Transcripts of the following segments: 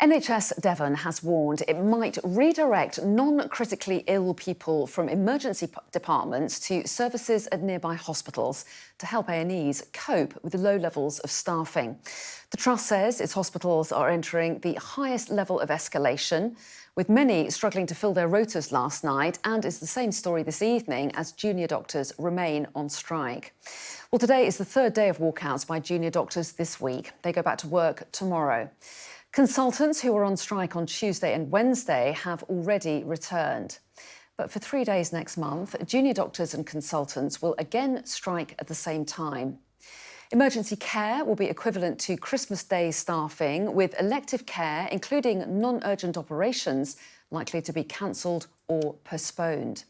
NHS Devon has warned it might redirect non-critically ill people from emergency departments to services at nearby hospitals to help A&Es cope with the low levels of staffing. The Trust says its hospitals are entering the highest level of escalation, with many struggling to fill their rotas last night, and it's the same story this evening as junior doctors remain on strike. Well, today is the third day of walkouts by junior doctors this week. They go back to work tomorrow. Consultants who were on strike on Tuesday and Wednesday have already returned. But for 3 days next month, junior doctors and consultants will again strike at the same time. Emergency care will be equivalent to Christmas Day staffing, with elective care, including non-urgent operations, likely to be cancelled or postponed.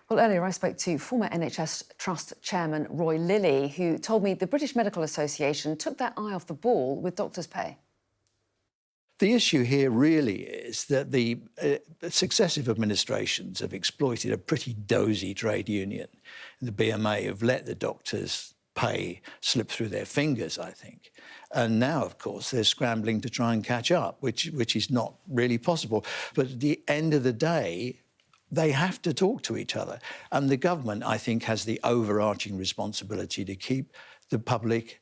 Well, earlier I spoke to former NHS Trust Chairman Roy Lilly, who told me the British Medical Association took their eye off the ball with doctors' pay. The issue here really is that the successive administrations have exploited a pretty dozy trade union. The BMA have let the doctors' pay slip through their fingers, I think. And now, of course, they're scrambling to try and catch up, which is not really possible. But at the end of the day, they have to talk to each other. And the government, I think, has the overarching responsibility to keep the public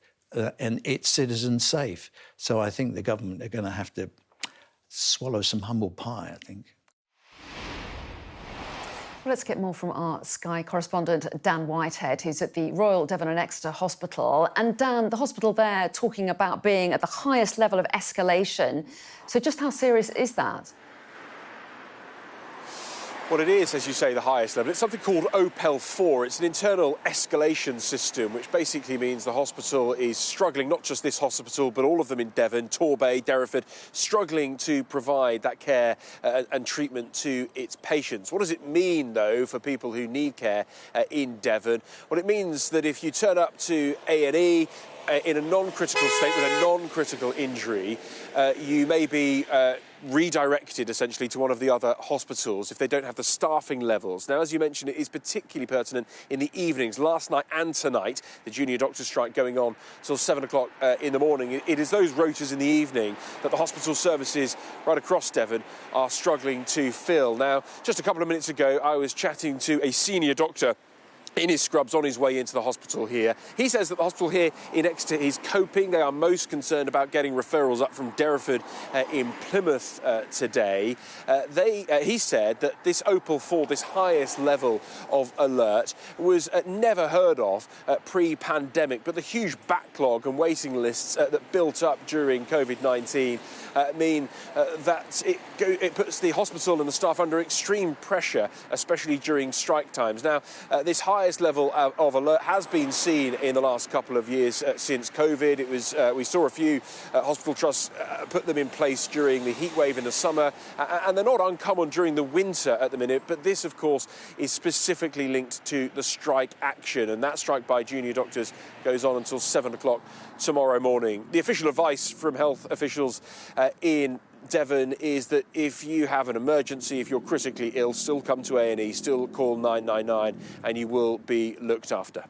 and its citizens safe. So I think the government are going to have to swallow some humble pie, I think. Well, let's get more from our Sky correspondent, Dan Whitehead, who's at the Royal Devon and Exeter Hospital. And Dan, the hospital there talking about being at the highest level of escalation. So just how serious is that? Well, it is, as you say, the highest level. It's something called OPEL 4. It's an internal escalation system, which basically means the hospital is struggling, not just this hospital, but all of them in Devon, Torbay, Derriford, struggling to provide that care and treatment to its patients. What does it mean, though, for people who need care in Devon? Well, it means that if you turn up to A&E in a non-critical state with a non-critical injury, you may be redirected essentially to one of the other hospitals if they don't have the staffing levels. Now, as you mentioned, it is particularly pertinent in the evenings. Last night and tonight, the junior doctor strike going on till 7 o'clock in the morning. It is those rotas in the evening that the hospital services right across Devon are struggling to fill. Now, just a couple of minutes ago, I was chatting to a senior doctor in his scrubs on his way into the hospital here. He says that the hospital here in Exeter is coping. They are most concerned about getting referrals up from Derriford in Plymouth today. He said that this OPEL 4, this highest level of alert, was never heard of pre-pandemic, but the huge backlog and waiting lists that built up during COVID-19 mean that it puts the hospital and the staff under extreme pressure, especially during strike times. Now, this highest level of alert has been seen in the last couple of years since COVID. It was we saw a few hospital trusts put them in place during the heat wave in the summer, and they're not uncommon during the winter at the minute. But this, of course, is specifically linked to the strike action, and that strike by junior doctors goes on until 7 o'clock tomorrow morning. The official advice from health officials in Devon is that if you have an emergency, if you're critically ill, still come to A&E, still call 999 and you will be looked after.